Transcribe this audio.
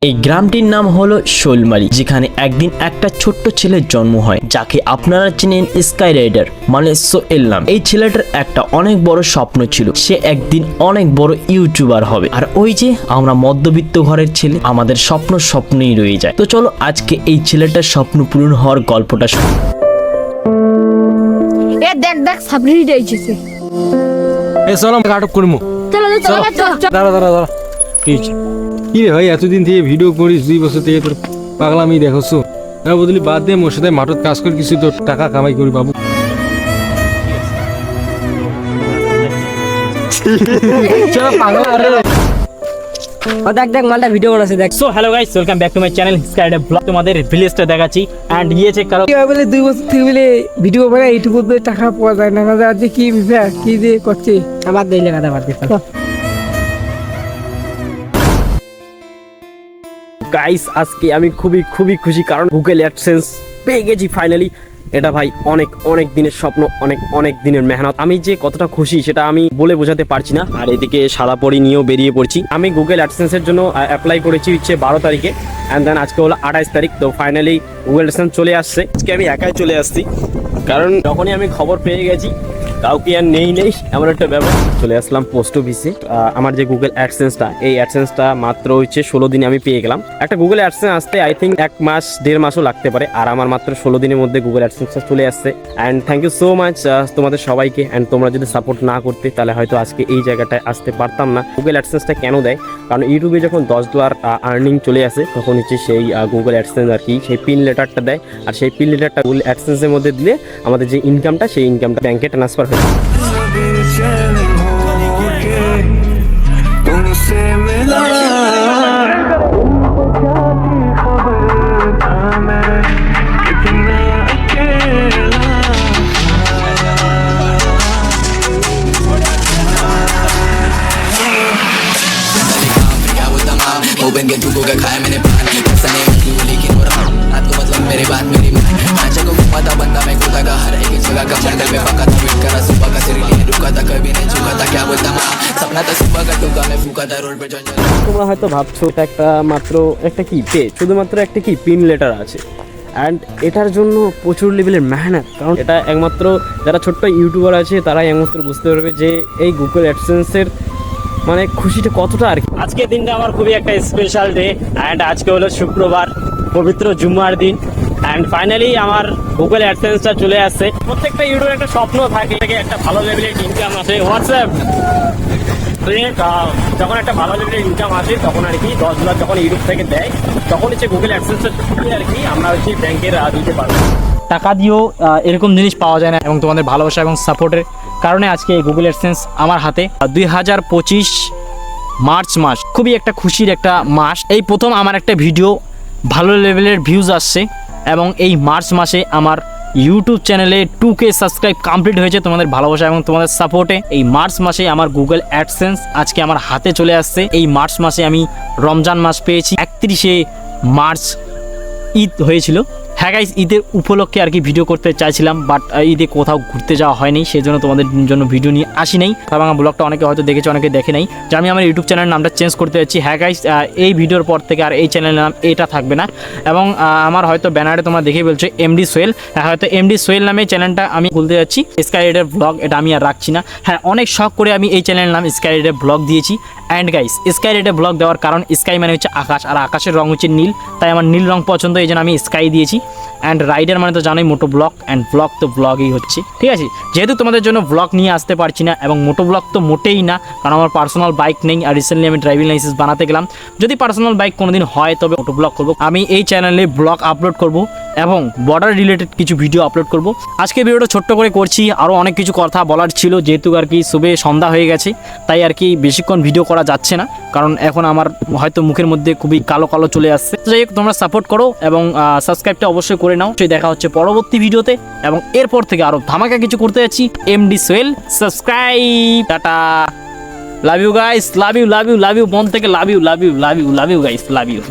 এই গ্রামটির নাম হলো শৈলমারি, যেখানে একদিন একটা ছোট্ট ছেলের জন্ম হয়, যাকে আপনারা চেনেন স্কাই রাইডার মানে সোহেল নাম। এই ছেলেটার একটা অনেক বড় স্বপ্ন ছিল, সে একদিন অনেক বড় ইউটিউবার হবে। আর ওই যে আমরা মধ্যবিত্ত ঘরের ছেলে, আমাদের স্বপ্নই রয়ে যায়। তো চলো আজকে এই ছেলেটার স্বপ্ন পূরণ হওয়ার গল্পটা শুনি। এ দেখ দেখ সাবরিট আইছে। এ চলো আমরা আটক করবো। চলো দাঁড়া কি রে ভাই, এতদিন থেকে ভিডিও করিস, 2 বছর থেকে তোর পাগলামি দেখছো। তার বদলি বাদ দে, মোর সাথে মাঠত কাজ করে কিছু তোর টাকা কামাই করি বাবু। চলো পাগলা রে। দেখ দেখ মালটা ভিডিও বানাচ্ছে দেখ। So hello guys, welcome back to my channel sky rider blog. তোমাদের ভিলেজটা দেখাচ্ছি এন্ড গিয়েছে কারো কি হয় বলে 2 বছর থেকে বলে ভিডিও বানায় এইটুকু টাকা পাওয়া যায় না, আজকে কি বিষয় কি দিয়ে করছে আবার দেই লেখাটা বাদ দে। গাইস আজকে আমি খুবই খুশি, কারণ গুগল অ্যাডসেন্স পেয়ে গেছি ফাইনালি। এটা ভাই অনেক দিনের স্বপ্ন, অনেক দিনের মেহনত। আমি যে কতটা খুশি সেটা আমি বলে বোঝাতে পারছি না। আর এদিকে সাদা পরি নিয়েও বেরিয়ে পড়ছি। আমি গুগল অ্যাডসেন্সের জন্য অ্যাপ্লাই করেছি হচ্ছে 12 তারিখে, অ্যান্ড দেন আজকে হলো 28 তারিখ। তো ফাইনালি গুগল অ্যাডসেন্স চলে আসছে। আজকে আমি একাই চলে আসছি, কারণ যখনই আমি খবর পেয়ে গেছি কাউকে আর নেই এমন একটা ব্যাপার। চলে আসলাম পোস্ট অফিসে। আমার যে গুগল অ্যাডসেন্সটা, এই অ্যাডসেন্সটা মাত্র হচ্ছে 16 দিনে আমি পেয়ে গেলাম। একটা গুগল অ্যাডসেন্স আসতে আই থিঙ্ক 1 মাস 1.5 মাসও লাগতে পারে, আর আমার মাত্র 16 দিনের মধ্যে গুগল অ্যাডসেন্সটা চলে আসছে। And thank you so much তোমাদের সবাইকে। অ্যান্ড তোমরা যদি সাপোর্ট না করতে তাহলে হয়তো আজকে এই জায়গাটায় আসতে পারতাম না। গুগল অ্যাডসেন্সটা কেন দেয়? কারণ ইউটিউবে যখন $10 আর্নিং চলে আসে, তখন হচ্ছে সেই গুগল অ্যাডসেন্স আর কি সেই পিন লেটারটা দেয়। আর সেই পিন লেটারটা গুগল অ্যাডসেন্সের মধ্যে দিলে আমাদের যে ইনকামটা, সেই ইনকামটা ব্যাংকে ট্রান্সফার হয়ে যায়। तुमसे मिला कितना अकेला ओपन के चुको का खाया मैंने पान ऐसा नहीं क्यों लेकिन हो रहा रात को मतलब मेरे बात मेरी आंचों को घुमाता बंदा मैं खुदा का हर एक जगह का जंगल में पका था वेट करा सुबह का सिर लिए रुका था कभी नहीं झुका था क्या बोलता माँ सपना था सुबह का टुका मैं फूका था रोड पे जंगल। তোমরা হয়তো ভাবছো এটা একটা কি পেজ, শুধুমাত্র একটা কি পিন লেটার আছে। অ্যান্ড এটার জন্য প্রচুর লেভেলের মেহনত, কারণ এটা একমাত্র যারা ছোট্ট ইউটিউবার আছে তারাই একমাত্র বুঝতে পারবে যে এই গুগল অ্যাডসেন্সের মানে খুশিটা কতটা আর কি। আজকের দিনটা আমার খুবই একটা স্পেশাল ডে। অ্যান্ড আজকে হলো শুক্রবার, পবিত্র জুম্মার দিন। অ্যান্ড ফাইনালি আমার গুগল অ্যাডসেন্সটা চলে আসছে। প্রত্যেকটা ইউটিউবের একটা স্বপ্ন থাকে, একটা ভালো লেভেলের ইনকাম আসে। হোয়াটসঅ্যাপ যখন একটা ভালো লেভেলের ইনকাম আসে, তখন আর কি $10 যখন ইউটিউব থেকে দেয়, তখন হচ্ছে গুগল অ্যাডসেন্সটা খুলে আর কি আমরা হচ্ছে ব্যাংকের দিতে পারবো। টাকা দিয়েও এরকম জিনিস পাওয়া যায় না, এবং তোমাদের ভালোবাসা এবং সাপোর্টের কারণে আজকে এই গুগল অ্যাডসেন্স আমার হাতে। 2025 মার্চ মাস খুবই একটা খুশির একটা মাস। এই প্রথম আমার একটা ভিডিও ভালো লেভেলের ভিউজ আসছে, এবং এই মার্চ মাসে আমার ইউটিউব চ্যানেলে 2K সাবস্ক্রাইব কমপ্লিট হয়েছে তোমাদের ভালোবাসা এবং তোমাদের সাপোর্টে। এই মার্চ মাসে আমার গুগল অ্যাডসেন্স আজকে আমার হাতে চলে আসছে। এই মার্চ মাসে আমি রমজান মাস পেয়েছি। 31শে মার্চ ঈদ হয়েছিল। হ্যাঁ গাইস, ঈদের উপলক্ষে আর কি ভিডিও করতে চাইছিলাম, বাট ঈদে কোথাও ঘুরতে যাওয়া হয়নি, সেই জন্য তোমাদের জন্য ভিডিও নিয়ে আসি নাই। ভাঙা ব্লগটা অনেকে হয়তো দেখেছে, অনেকে দেখে নাই, যে আমি আমার ইউটিউব চ্যানেলের নামটা চেঞ্জ করতে যাচ্ছি। হ্যাঁ গাইস, এই ভিডিওর পর থেকে আর এই চ্যানেলের নাম এটা থাকবে না, এবং আমার হয়তো ব্যানারে তোমরা দেখে বলছো এমডি সোহেল। হ্যাঁ, হয়তো এমডি সোহেল নামে চ্যানেলটা আমি খুলতে যাচ্ছি। স্কাই রাইডার ব্লগ এটা আমি আর রাখছি না। হ্যাঁ, অনেক শখ করে আমি এই চ্যানেলের নাম স্কাই রাইডার ব্লগ দিয়েছি। And guys, sky rider blog দেওয়ার কারণ স্কাই মানে হচ্ছে আকাশ, আর আকাশের রং হচ্ছে নীল, তাই আমার নীল রং পছন্দ, এই জন্য আমি স্কাই দিয়েছি। অ্যান্ড রাইডার মানে তো জানোই মোটো ব্লগ, অ্যান্ড ব্লগ তো ব্লগই হচ্ছে। ঠিক আছে, যেহেতু তোমাদের জন্য ব্লগ নিয়ে আসতে পারছি না, এবং মোটো ব্লগ তো মোটেই না, কারণ আমার পার্সোনাল বাইক নেই। আর রিসেন্টলি আমি ড্রাইভিং লাইসেন্স বানাতে গেলাম। যদি পার্সোনাল বাইক কোনোদিন হয় তবে মোটো ব্লগ করবো। আমি এই চ্যানেলে ব্লগ আপলোড করব এবং বর্ডার রিলেটেড কিছু ভিডিও আপলোড করব। আজকে ভিডিওটা ছোট্ট করে করছি, আরও অনেক কিছু কথা বলার ছিল, যেহেতু আর কি শুভে সন্ধ্যা হয়ে গেছে, তাই আর কি বেশিক্ষণ ভিডিও করা যাচ্ছে না, কারণ এখন আমার হয়তো মুখের মধ্যে খুবই কালো কালো চলে আসছে। তো যাই হোক, তোমরা সাপোর্ট করো এবং সাবস্ক্রাইবটা অবশ্যই করে নাও। দেখা হচ্ছে পরবর্তী ভিডিওতে, এবং এরপর থেকে আরো ধামাকা কিছু করতে যাচ্ছি। MD Sohel, subscribe, tata, love you guys, love you মন থেকে love you guys, love you.